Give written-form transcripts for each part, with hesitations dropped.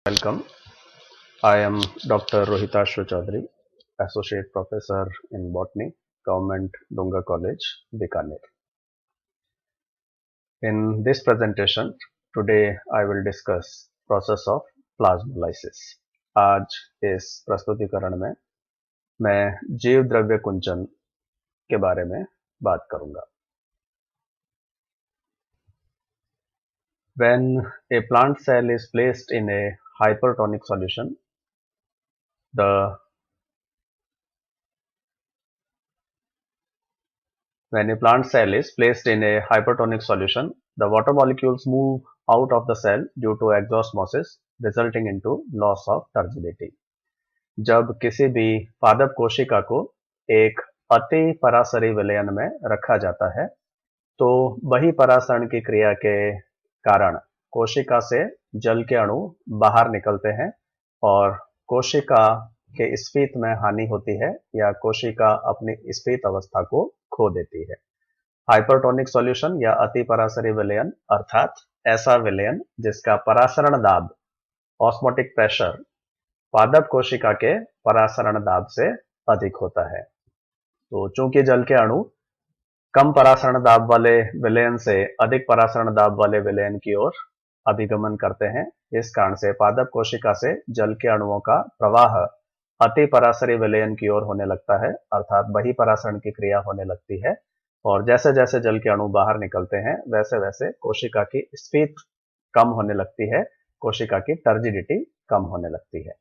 Welcome. I am Dr. Rohitashra Chaudhary, Associate Professor in Botany, Government Dunga College, Bikaner. In this presentation, today I will discuss process of plasmolysis. आज इस प्रस्तुतिकरण में मैं जीव द्रव्य कुंचन के बारे में बात करूंगा. When a plant cell is placed in a hypertonic solution, When a plant cell is placed in a hypertonic solution, the water molecules move out of the cell due to exosmosis, resulting into loss of turgidity. जब किसी भी पादप कोशिका को एक अति परासरी विलयन में रखा जाता है, तो वही परासरण की क्रिया के कारण कोशिका से जल के अणु बाहर निकलते हैं और कोशिका के स्फीत में हानि होती है या कोशिका अपनी स्फीत अवस्था को खो देती है. हाइपरटोनिक सॉल्यूशन या अति परासरी विलयन अर्थात ऐसा विलयन जिसका परासरण दाब ऑस्मोटिक प्रेशर पादप कोशिका के परासरण दाब से अधिक होता है. तो चूंकि जल के अणु कम परासरण दाब वाले विलयन से अधिक परासरण दाब वाले विलयन की ओर अभिगमन करते हैं, इस कारण से पादप कोशिका से जल के अणुओं का प्रवाह अति परासरी विलयन की ओर होने लगता है, अर्थात बही परासरण की क्रिया होने लगती है और जैसे जैसे जल के अणु बाहर निकलते हैं वैसे वैसे कोशिका की स्फीत कम होने लगती है, कोशिका की टर्जिडिटी कम होने लगती है.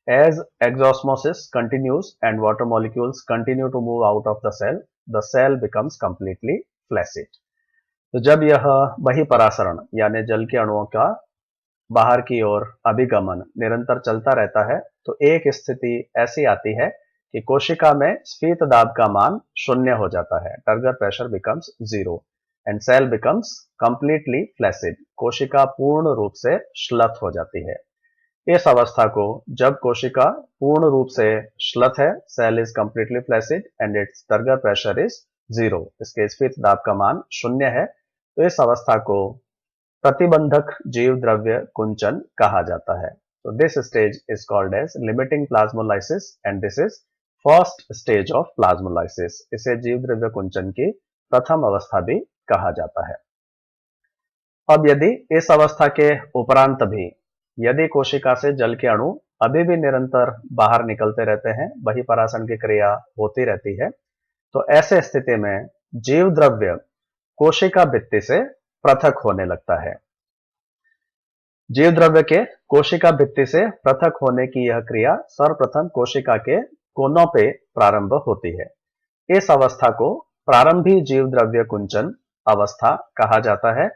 As exosmosis continues and water molecules continue to move out of the cell becomes completely flaccid. तो जब यह बही परासरण यानी जल के अणुओं का बाहर की ओर अभिगमन निरंतर चलता रहता है, तो एक स्थिति ऐसी आती है कि कोशिका में स्फीत दाब का मान शून्य हो जाता है. Turgor pressure becomes zero and cell becomes completely flaccid. कोशिका पूर्ण रूप से श्लथ हो जाती है. इस अवस्था को जब कोशिका पूर्ण रूप से श्लथ है, cell is completely flaccid and its turgor pressure is zero, इसके स्फीत दाब का मान शून्य है, तो इस अवस्था को प्रतिबंधक जीव द्रव्य कुंचन कहा जाता है. So this stage is called as limiting plasmolysis and this is first stage of plasmolysis. इसे जीव द्रव्य कुंचन की प्रथम अवस्था भी कहा जाता है. अब यदि इस अवस्था के उपरांत भी यदि कोशिका से जल के अणु अभी भी निरंतर बाहर निकलते रहते हैं, बही परासरण की क्रिया होती रहती है, तो ऐसे स्थिति में जीव द्रव्य कोशिका भित्ति से पृथक होने लगता है. जीव द्रव्य के कोशिका भित्ति से पृथक होने की यह क्रिया सर्वप्रथम कोशिका के कोनों पे प्रारंभ होती है. इस अवस्था को प्रारंभी जीव द्रव्य कुंचन अवस्था कहा जाता है.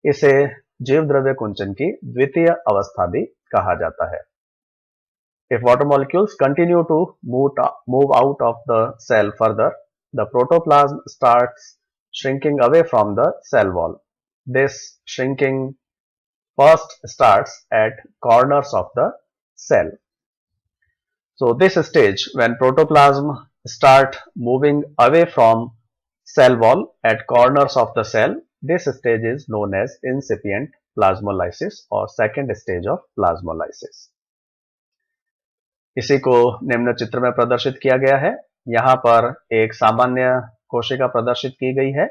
इसे जीव द्रव्य कुंचन की द्वितीय अवस्था भी कहा जाता है. If water molecules continue to move out of the cell further, the protoplasm starts shrinking away from the cell wall. This shrinking first starts at corners of the cell. So this stage when protoplasm start moving away from cell wall at corners of the cell, this stage is known as incipient plasmolysis or second stage of plasmolysis. इसी को निम्न चित्र में प्रदर्शित किया गया है. यहाँ पर एक सामान्य कोशिका प्रदर्शित की गई है.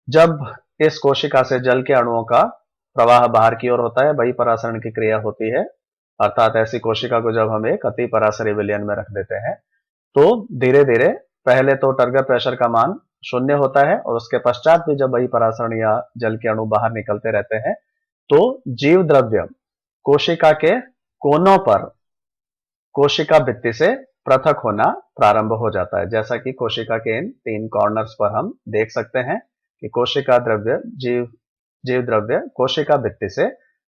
जब इस कोशिका से जल के अणुओं का प्रवाह बाहर की ओर होता है, बही परासरण की क्रिया होती है, अर्थात ऐसी कोशिका को जब हम एक अति परासरी विलयन में रख देते हैं, तो धीरे धीरे पहले तो टर्गर प्रेशर का मान शून्य होता है और उसके पश्चात भी जब बही परासरण या जल के अणु बाहर निकलते रहते हैं, तो जीव द्रव्य कोशिका के कोनों पर कोशिका भित्ति से पृथक होना प्रारंभ हो जाता है. जैसा कि कोशिका के इन तीन कॉर्नर्स पर हम देख सकते हैं कि कोशिका द्रव्य जीव द्रव्य कोशिका भित्ति से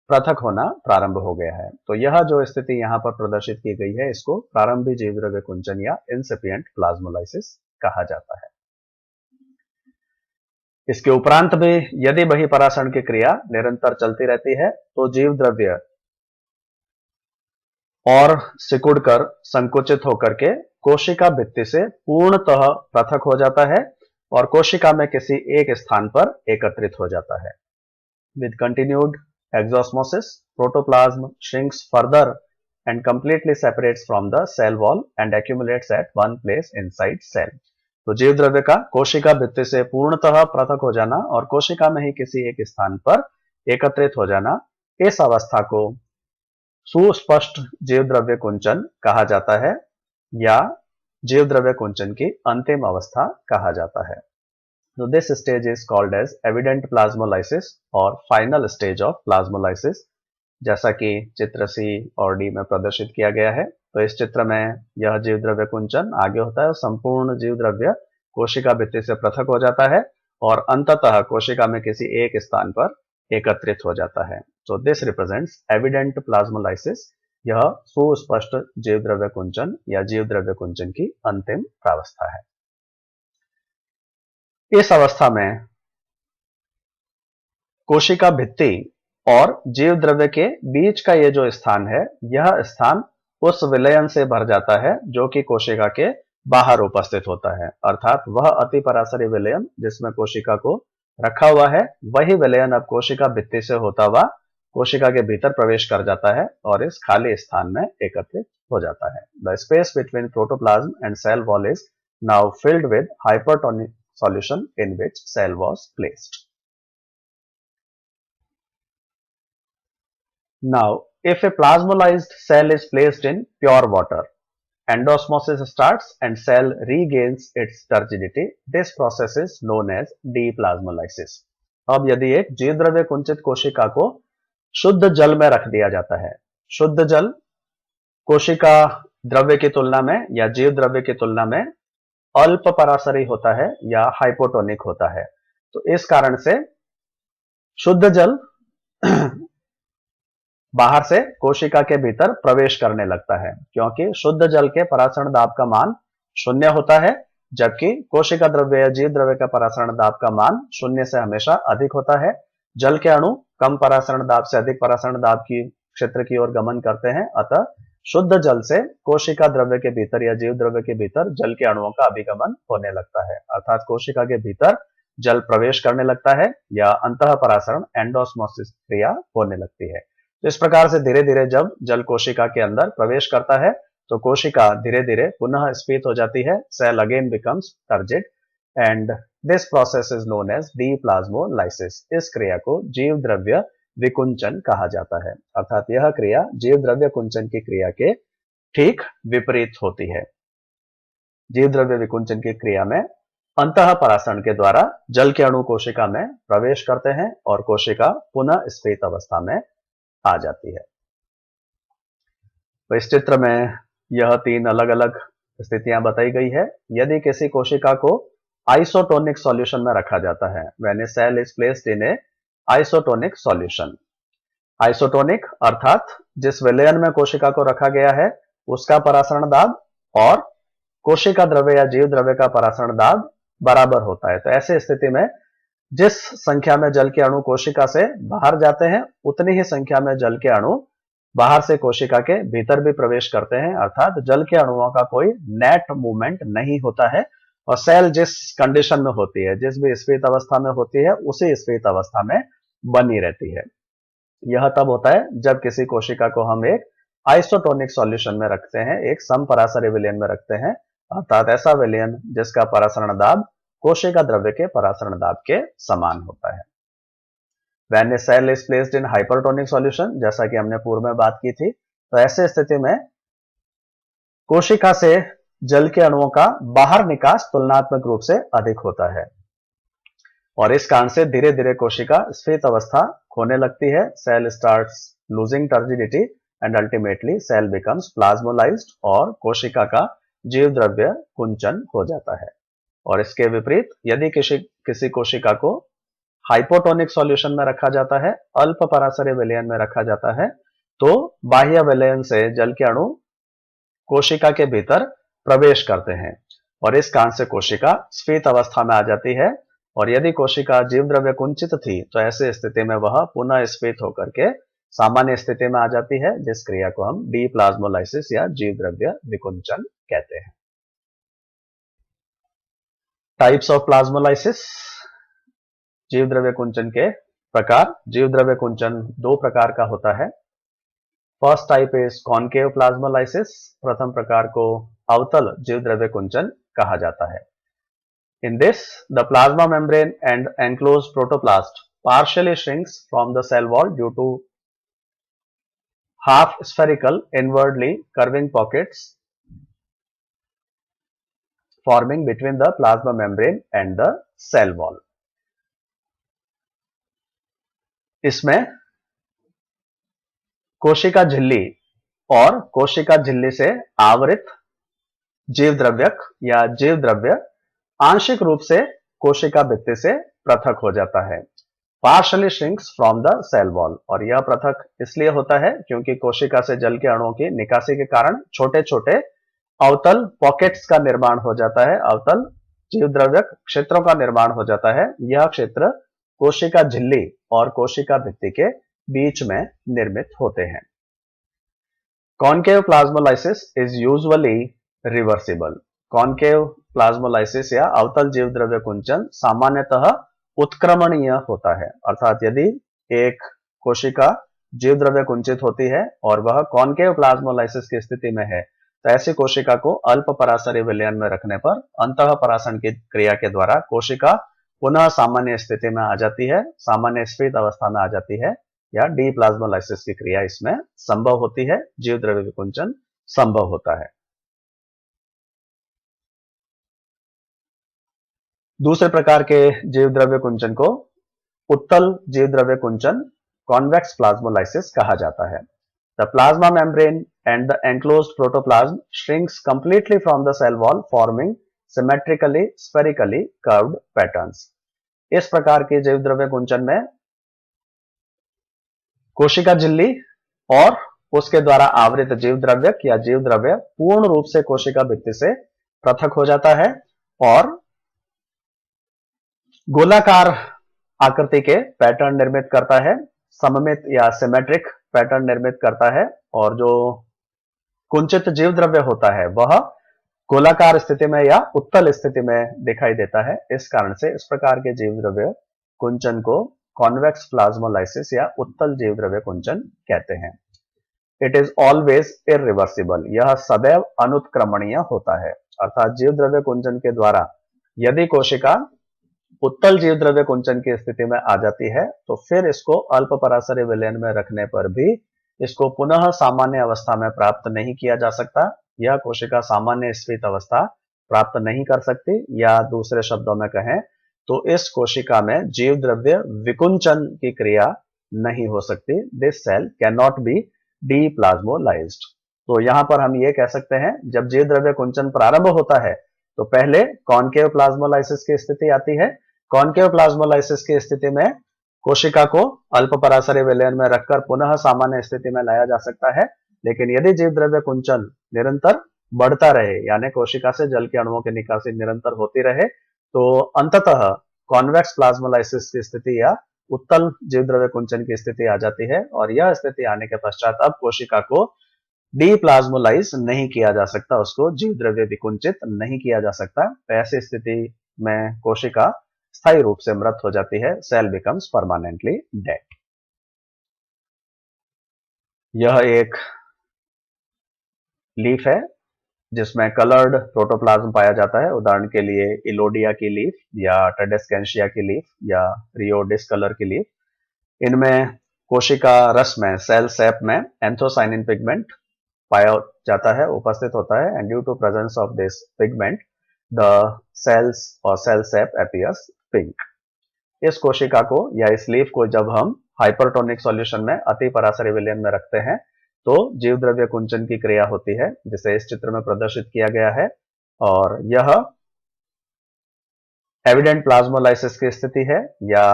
पृथक होना प्रारंभ हो गया है. तो यह जो स्थिति यहाँ पर प्रदर्शित की गई है, इसको प्रारंभिक जीव द्रव्य कुंचन या इंसिपिएंट प्लाज्मोलाइसिस कहा जाता है. इसके उपरांत भी यदि बही परासरण की क्रिया निरंतर चलती रहती है, तो जीव द्रव्य और सिकुड़कर संकुचित होकर के कोशिका भित्ति से पूर्णतः पृथक हो जाता है और कोशिका में किसी एक स्थान पर एकत्रित हो जाता है. With continued exosmosis, protoplasm shrinks further and completely separates from the cell wall and accumulates at one place inside cell. तो जीव द्रव्य का कोशिका भित्ति से पूर्णतः पृथक हो जाना और कोशिका में ही किसी एक स्थान पर एकत्रित हो जाना, इस अवस्था को सुस्पष्ट जीव द्रव्य कुंचन कहा जाता है या जीव द्रव्य कुंचन की अंतिम अवस्था कहा जाता है. So this stage is called as evident plasmolysis और final stage of plasmolysis, जैसा कि चित्र C और D में प्रदर्शित किया गया है. तो इस चित्र में यह जीव द्रव्य कुंचन आगे होता है और संपूर्ण जीव द्रव्य कोशिका भित्ति से पृथक हो जाता है और अंततः कोशिका में किसी एक स्थान पर एकत्रित हो जाता है. So this represents evident plasmolysis. यह सुस्पष्ट जीव द्रव्य कुंचन या जीव द्रव्य कुंचन की अंतिम प्रावस्था है. इस अवस्था में कोशिका भित्ति और जीव द्रव्य के बीच का ये जो स्थान है, यह स्थान उस विलयन से भर जाता है जो कि कोशिका के बाहर उपस्थित होता है. अर्थात वह अतिपरासरी विलयन जिसमें कोशिका को रखा हुआ है, वही विलयन अब कोशिका भित्ति से होता हुआ कोशिका के भीतर प्रवेश कर जाता है और इस खाली स्थान में एकत्रित हो जाता है. The space between protoplasm and cell wall is now filled with hypertonic solution in which cell was placed. Now, if a plasmolyzed cell is placed in pure water, endosmosis starts and cell regains its turgidity. This process is known as deplasmolysis. अब यदि एक जीव द्रव्य कुंचित कोशिका को शुद्ध जल में रख दिया जाता है, शुद्ध जल कोशिका द्रव्य की तुलना में या जीव द्रव्य की तुलना में अल्प परासरी होता है या हाइपोटोनिक होता है. तो इस कारण से शुद्ध जल बाहर से कोशिका के भीतर प्रवेश करने लगता है, क्योंकि शुद्ध जल के परासरण दाब का मान 0 होता है, जबकि कोशिका द्रव्य या जीव द्रव्य का परासरण दाब का मान 0 से हमेशा अधिक होता है. जल के अणु कम परासरण दाब से अधिक परासरण दाब की क्षेत्र की ओर गमन करते हैं. अतः शुद्ध जल से कोशिका द्रव्य के भीतर या जीव द्रव्य के भीतर जल के अणुओं का अभिगमन होने लगता है. अर्थात कोशिका के भीतर जल प्रवेश करने लगता है या अंतःपरासरण एंडोस्मोसिस क्रिया होने लगती है. तो इस प्रकार से धीरे धीरे जब जल कोशिका के अंदर प्रवेश करता है तो कोशिका धीरे धीरे पुनः स्फीत हो जाती है. Cell again becomes turgid and this process is known as deplasmolysis. इस क्रिया को जीव द्रव्य विकुंचन कहा जाता है. अर्थात यह क्रिया जीव द्रव्य कुंचन की क्रिया के ठीक विपरीत होती है. जीव द्रव्य विकुंचन की क्रिया में अंतःपरासरण के द्वारा जल के अणु कोशिका में प्रवेश करते हैं और कोशिका पुनः स्फीत अवस्था में आ जाती है. तो इस चित्र में यह 3 अलग अलग स्थितियां बताई गई है. यदि किसी कोशिका को आइसोटोनिक सॉल्यूशन में रखा जाता है, when a cell is placed in a isotonic solution. Isotonic अर्थात जिस विलयन में कोशिका को रखा गया है उसका परासरण दाब और कोशिका द्रव्य या जीव द्रव्य का परासरण दाब बराबर होता है. तो ऐसी स्थिति में जिस संख्या में जल के अणु कोशिका से बाहर जाते हैं उतनी ही संख्या में जल के अणु बाहर से कोशिका के भीतर भी प्रवेश करते हैं. अर्थात जल के अणुओं का कोई नेट मूवमेंट नहीं होता है और सेल जिस कंडीशन में होती है, जिस भी स्फीत अवस्था में होती है, उसी स्फीत अवस्था में बनी रहती है. यह तब होता है जब किसी कोशिका को हम एक आइसोटोनिक सॉल्यूशन में रखते हैं, एक समपरासरी विलयन में रखते हैं. अर्थात ऐसा विलयन जिसका परासरण दाब कोशिका द्रव्य के परासरण दाब के समान होता है. When a cell is placed in hypertonic solution, जैसा कि हमने पूर्व में बात की थी, तो ऐसे स्थिति में कोशिका से जल के अणुओं का बाहर निकास तुलनात्मक रूप से अधिक होता है और इस कारण से धीरे धीरे कोशिका स्फीत अवस्था खोने लगती है. Cell starts losing turgidity and ultimately cell becomes plasmolysed और कोशिका का जीव द्रव्य कुंचन हो जाता है. और इसके विपरीत यदि किसी कोशिका को हाइपोटोनिक सॉल्यूशन में रखा जाता है, अल्प परासरी विलयन में रखा जाता है, तो बाह्य विलयन से जल के अणु कोशिका के भीतर प्रवेश करते हैं और इस कारण से कोशिका स्फीत अवस्था में आ जाती है. और यदि कोशिका जीव द्रव्य कुंचित थी तो ऐसी स्थिति में वह पुनः स्फीत होकर के सामान्य स्थिति में आ जाती है, जिस क्रिया को हम डीप्लाज्मोलाइसिस या जीव द्रव्य विकुंचन कहते हैं. Types of plasmolysis. जीव द्रव्य कुंचन के प्रकार जीव द्रव्य कुंचन दो प्रकार का होता है। First type is concave plasmolysis. प्रथम प्रकार को अवतल जीव द्रव्य कुंचन कहा जाता है। In this, the plasma membrane and enclosed protoplast partially shrinks from the cell wall due to half spherical inwardly curving pockets forming between the plasma membrane and the cell wall. इसमें कोशिका झिल्ली और कोशिका झिल्ली से आवृत जीव द्रव्यक या जीव द्रव्य आंशिक रूप से कोशिका भित्ति से पृथक हो जाता है। Partially shrinks from the cell wall, और यह पृथक इसलिए होता है क्योंकि कोशिका से जल के अणुओं की निकासी के कारण छोटे छोटे अवतल पॉकेट्स का निर्माण हो जाता है, अवतल जीव द्रव्यक क्षेत्रों का निर्माण हो जाता है। यह क्षेत्र कोशिका झिल्ली और कोशिका भित्ति के बीच में निर्मित होते हैं। Concave plasmolysis is usually reversible. Concave plasmolysis या अवतल जीव द्रव्य कुंचन सामान्यतः उत्क्रमणीय होता है, अर्थात यदि एक कोशिका जीव द्रव्य कुंचित होती है और वह कॉनकेव प्लाज्मोलाइसिस की स्थिति में है, तो ऐसी कोशिका को अल्प परासरी विलयन में रखने पर अंतः परासरण की क्रिया के द्वारा कोशिका पुनः सामान्य स्थिति में आ जाती है, सामान्य स्फीत अवस्था में आ जाती है, या डी प्लाज्मोलाइसिस की क्रिया इसमें संभव होती है, जीव द्रव्य विकुंचन संभव होता है। दूसरे प्रकार के जीव द्रव्य कुंचन को उत्तल जीव द्रव्य कुंचन कॉन्वेक्स प्लाज्मोलाइसिस कहा जाता है। The plasma membrane and the enclosed protoplasm shrinks completely from the cell wall, forming symmetrically spherically curved patterns. इस प्रकार के जीव द्रव्य कुंचन में कोशिका झिल्ली और उसके द्वारा आवृत जीव द्रव्यक या जीव द्रव्य पूर्ण रूप से कोशिका भित्ति से पृथक हो जाता है और गोलाकार आकृति के पैटर्न निर्मित करता है, सममित या सिमेट्रिक पैटर्न निर्मित करता है, और जो कुंचित जीव द्रव्य होता है वह गोलाकार स्थिति में या उत्तल स्थिति में दिखाई देता है। इस कारण से इस प्रकार के जीव द्रव्य कुंचन को कॉन्वेक्स प्लाज्मोलाइसिस या उत्तल जीव द्रव्य कुंचन कहते हैं। It is always irreversible. यह सदैव अनुत्क्रमणीय होता है, अर्थात जीव द्रव्य कुंचन के द्वारा यदि कोशिका उत्तल जीव द्रव्य कुंचन की स्थिति में आ जाती है तो फिर इसको अल्प परासरी विलयन में रखने पर भी इसको पुनः सामान्य अवस्था में प्राप्त नहीं किया जा सकता। यह कोशिका सामान्य स्फीत अवस्था प्राप्त नहीं कर सकती, या दूसरे शब्दों में कहें तो इस कोशिका में जीव द्रव्य विकुंचन की क्रिया नहीं हो सकती। This cell can not be deplasmolysed. तो यहां पर हम ये कह सकते हैं, जब जीव द्रव्य कुंचन प्रारंभ होता है तो पहले कॉनकेव प्लाज्मोलाइसिस की स्थिति आती है। कॉनकेव प्लाज्मोलाइसिस की स्थिति में कोशिका को अल्प परासरी विलयन में रखकर पुनः सामान्य स्थिति में लाया जा सकता है, लेकिन यदि जीव द्रव्य कुंचन निरंतर बढ़ता रहे, यानी कोशिका से जल के अणुओं की निकासी निरंतर होती रहे, तो अंततः कॉन्वेक्स प्लाज्मोलाइसिस की स्थिति या उत्तल जीव द्रव्य कुंचन की स्थिति आ जाती है, और यह स्थिति आने के पश्चात अब कोशिका को डीप्लाज्मोलाइज नहीं किया जा सकता, उसको जीव द्रव्य विकुंचित नहीं किया जा सकता। ऐसी स्थिति में कोशिका स्थायी रूप से मृत हो जाती है। Cell becomes permanently dead. यह एक लीफ है जिसमें कलर्ड प्रोटोप्लाज्म पाया जाता है। उदाहरण के लिए इलोडिया की लीफ या टेडेस्केंशिया की लीफ या रियो डिस्कलर की लीफ। इनमें कोशिका रस में, सेल सेप में एंथोसाइनिन पिगमेंट पाया जाता है, उपस्थित होता है, and due to presence of this pigment the cells और सेल सेप अपीयर्स पिंक। इस कोशिका को या इस लीफ को जब हम हाइपरटोनिक सॉल्यूशन में अति परासरी विलयन में रखते हैं तो जीव द्रव्य कुंचन की क्रिया होती है, जिसे इस चित्र में प्रदर्शित किया गया है, और यह एविडेंट प्लाज्मोलाइसिस की स्थिति है, या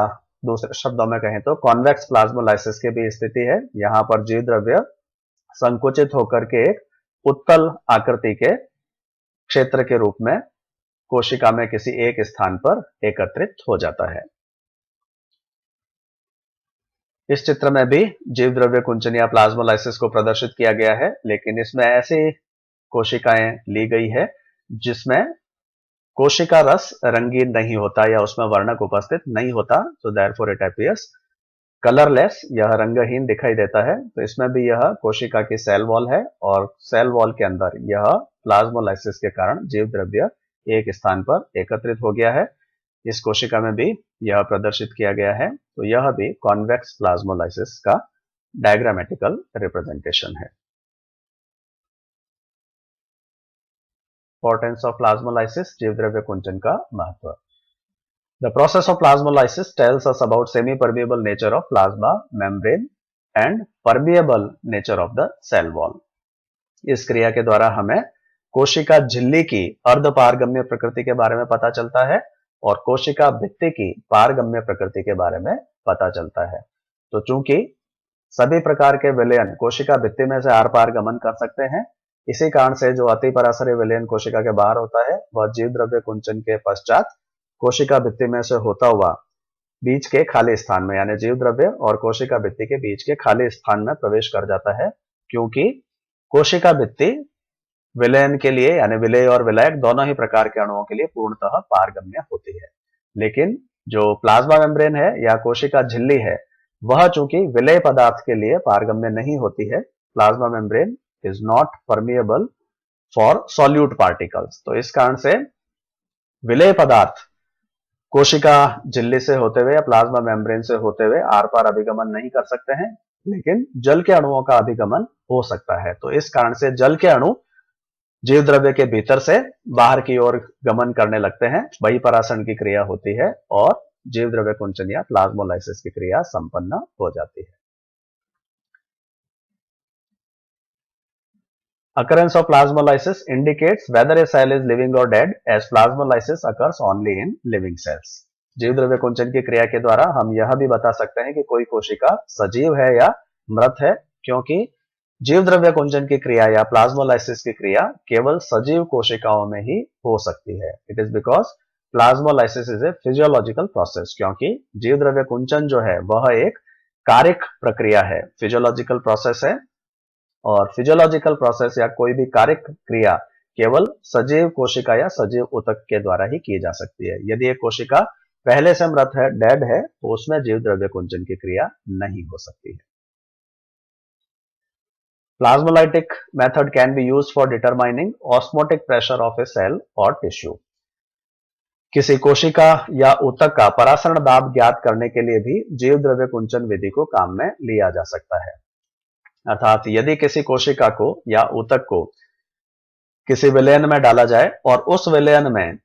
दूसरे शब्दों में कहें तो कॉन्वेक्स प्लाज्मोलाइसिस की भी स्थिति है। यहां पर जीव द्रव्य संकुचित होकर के एक उत्तल आकृति के क्षेत्र के रूप में कोशिका में किसी एक स्थान पर एकत्रित हो जाता है। इस चित्र में भी जीव द्रव्य कुंचन या प्लाज्मोलाइसिस को प्रदर्शित किया गया है, लेकिन इसमें ऐसी कोशिकाएं ली गई है जिसमें कोशिका रस रंगीन नहीं होता या उसमें वर्णक उपस्थित नहीं होता, so therefore it appears colourless, यह रंगहीन दिखाई देता है। तो इसमें भी यह कोशिका की सेल वॉल है और सेल वॉल के अंदर यह प्लाज्मोलाइसिस के कारण जीव द्रव्य एक स्थान पर एकत्रित हो गया है। इस कोशिका में भी यह प्रदर्शित किया गया है। तो यह भी कॉन्वेक्स प्लाज्मोलाइसिस का डायग्रामेटिकल रिप्रेजेंटेशन है। इंपॉर्टेंस ऑफ प्लाज्मोलाइसिस, जीव द्रव्य कुंचन का महत्व। The process of plasmolysis tells us about semi-permeable nature of plasma membrane and permeable nature of the cell wall. इस क्रिया के द्वारा हमें कोशिका झिल्ली की अर्धपारगम्य प्रकृति के बारे में पता चलता है और कोशिका भित्ति की पारगम्य प्रकृति के बारे में पता चलता है। तो चूंकि सभी प्रकार के विलयन कोशिका भित्ति में से आर पार गमन कर सकते हैं, इसी कारण से जो अतिपराशरी विलयन कोशिका के बाहर होता है वह जीव द्रव्य कुंचन के पश्चात कोशिका भित्ति में से होता हुआ बीच के खाली स्थान में, यानी जीव द्रव्य और कोशिका भित्ति के बीच के खाली स्थान में प्रवेश कर जाता है, क्योंकि कोशिका भित्ति विलयन के लिए यानी विलेय और विलायक दोनों ही प्रकार के अणुओं के लिए पूर्णतः पारगम्य होती है। लेकिन जो प्लाज्मा मेम्ब्रेन है या कोशिका झिल्ली है वह चूंकि विलेय पदार्थ के लिए पारगम्य नहीं होती है। Plasma membrane is not permeable for solute particles. तो इस कारण से विलेय पदार्थ कोशिका झिल्ली से होते हुए या प्लाज्मा मेम्ब्रेन से होते हुए आर पार अभिगमन नहीं कर सकते हैं, लेकिन जल के अणुओं का अभिगमन हो सकता है। तो इस कारण से जल के अणु जीव द्रव्य के भीतर से बाहर की ओर गमन करने लगते हैं, वही परासरण की क्रिया होती है और जीव द्रव्य कुंचन या प्लाज्मोलाइसिस की क्रिया संपन्न हो जाती है। Occurrence of plasmolysis indicates whether a cell is living or dead, as plasmolysis occurs only in living cells. जीव द्रव्य कुंचन की क्रिया के द्वारा हम यह भी बता सकते हैं कि कोई कोशिका सजीव है या मृत है, क्योंकि जीव द्रव्य कुंचन की क्रिया या प्लाज्मोलाइसिस की क्रिया केवल सजीव कोशिकाओं में ही हो सकती है। It is because plasmolysis is a physiological process, क्योंकि जीव द्रव्य कुंचन जो है वह एक कारिक प्रक्रिया है, फिजियोलॉजिकल प्रोसेस है। और फिजियोलॉजिकल प्रोसेस या कोई भी कारिक क्रिया केवल सजीव कोशिका या सजीव ऊतक के द्वारा ही की जा सकती है। यदि एक कोशिका पहले से मृत है, डेड है, तो उसमें जीव द्रव्य कुंचन की क्रिया नहीं हो सकती है। Plasmolytic method can be used for determining osmotic pressure of a cell और टिश्यू। किसी कोशिका या ऊतक का परासरण दाब ज्ञात करने के लिए भी जीव द्रव्य कुंचन विधि को काम में लिया जा सकता है। अर्थात यदि किसी कोशिका को या ऊतक को किसी विलयन में डाला जाए और उस विलयन में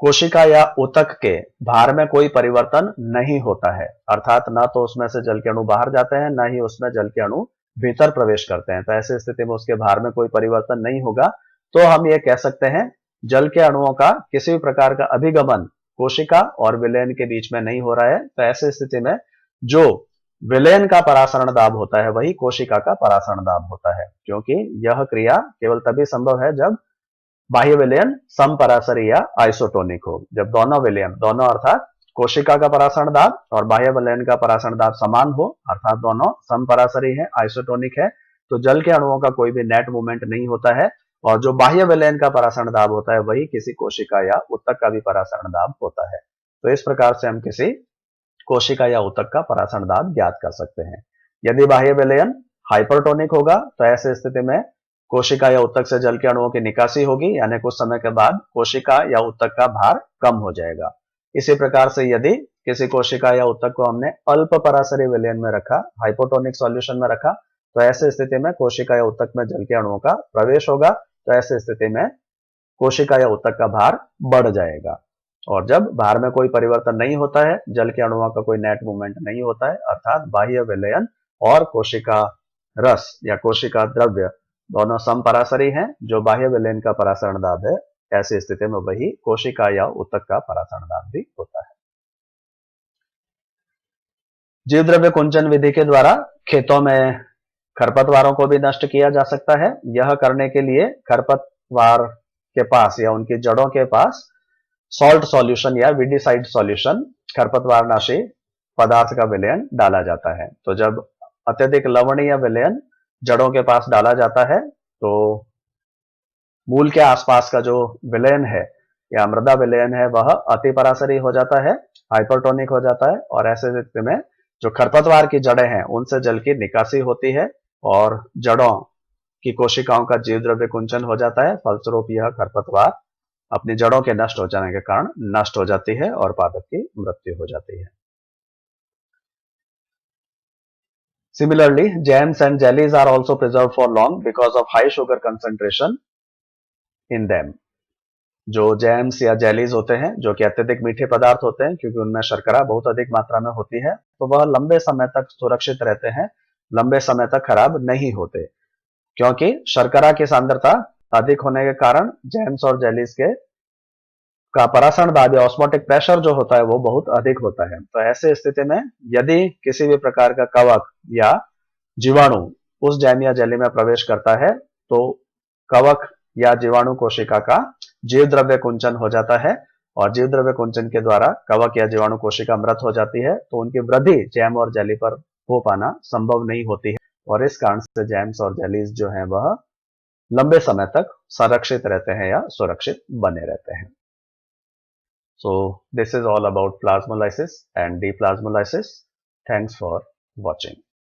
कोशिका या ऊतक के भार में कोई परिवर्तन नहीं होता है, अर्थात ना तो उसमें से जल के अणु बाहर जाते हैं ना ही उसमें जल के अणु भीतर प्रवेश करते हैं, तो ऐसी स्थिति में उसके भार में कोई परिवर्तन नहीं होगा, तो हम ये कह सकते हैं जल के अणुओं का किसी भी प्रकार का अभिगमन कोशिका और विलयन के बीच में नहीं हो रहा है। तो ऐसी स्थिति में जो विलयन का परासरण दाब होता है वही कोशिका का परासरण दाब होता है, क्योंकि यह क्रिया केवल तभी संभव है जब बाह्य विलयन समपरासरी या आइसोटोनिक हो। जब दोनों विलयन, दोनों अर्थात कोशिका का परासरण दाब और बाह्य विलयन का परासरण दाब समान हो, अर्थात दोनों समपरासरी है, आइसोटोनिक है, तो जल के अणुओं का कोई भी नेट मूवमेंट नहीं होता है और जो बाह्य विलयन का परासरण दाब होता है वही किसी कोशिका या ऊतक का भी परासरण दाब होता है। तो इस प्रकार से हम किसी कोशिका या ऊतक का परासरण दाब ज्ञात कर सकते हैं। यदि बाह्य विलयन हाइपरटोनिक होगा तो ऐसे स्थिति में कोशिका या ऊतक से जल के अणुओं की निकासी होगी, यानी कुछ समय के बाद कोशिका या ऊतक का भार कम हो जाएगा। इसी प्रकार से यदि किसी कोशिका या ऊतक को हमने अल्प परासरी विलयन में रखा, हाइपोटोनिक सॉल्यूशन में रखा, तो ऐसे स्थिति में कोशिका या ऊतक में जल के अणुओं का प्रवेश होगा, तो ऐसे स्थिति में कोशिका या ऊतक का भार बढ़ जाएगा। और जब भार में कोई परिवर्तन नहीं होता है, जल के अणुओं का कोई नेट मूवमेंट नहीं होता है, अर्थात बाह्य विलयन और कोशिका रस या कोशिका द्रव्य दोनों समपरासरी हैं, जो बाह्य विलयन का परासरण दाब है, ऐसी स्थिति में वही कोशिका या ऊतक का परासरण दाब भी होता है। जीव द्रव्य कुंचन विधि के द्वारा खेतों में खरपतवारों को भी नष्ट किया जा सकता है। यह करने के लिए खरपतवार के पास या उनकी जड़ों के पास सॉल्ट सॉल्यूशन या वीडिसाइड सॉल्यूशन, खरपतवारनाशी पदार्थ का विलयन डाला जाता है। तो जब अत्यधिक लवणीय विलयन जड़ों के पास डाला जाता है तो मूल के आसपास का जो विलयन है या मृदा विलयन है वह अतिपरासरी हो जाता है, हाइपरटोनिक हो जाता है और ऐसे स्थिति में जो खरपतवार की जड़ें हैं उनसे जल की निकासी होती है और जड़ों की कोशिकाओं का जीव द्रव्य कुंचन हो जाता है। फलस्वरूप यह खरपतवार अपनी जड़ों के नष्ट हो जाने के कारण नष्ट हो जाती है और पादप की मृत्यु हो जाती है। Similarly, jams and jellies are also preserved for long because of high sugar concentration in them. जो जैम्स या जेलीज होते हैं जो कि अत्यधिक मीठे पदार्थ होते हैं क्योंकि उनमें शर्करा बहुत अधिक मात्रा में होती है, तो वह लंबे समय तक सुरक्षित रहते हैं, लंबे समय तक खराब नहीं होते क्योंकि शर्करा की सांद्रता अधिक होने के कारण जैम्स और जेलीज के का परासरण दाब या ऑस्मोटिक प्रेशर जो होता है वो बहुत अधिक होता है। तो ऐसे स्थिति में यदि किसी भी प्रकार का कवक या जीवाणु उस जैम या जेली में प्रवेश करता है तो कवक या जीवाणु कोशिका का जीव द्रव्य कुंचन हो जाता है और जीव द्रव्य कुंचन के द्वारा कवक या जीवाणु कोशिका मृत हो जाती है, तो उनकी वृद्धि जैम और जेली पर हो पाना संभव नहीं होती है और इस कारण से जैम्स और जेलीज जो है वह लंबे समय तक संरक्षित रहते हैं या सुरक्षित बने रहते हैं। So this is all about plasmolysis and deplasmolysis. Thanks for watching.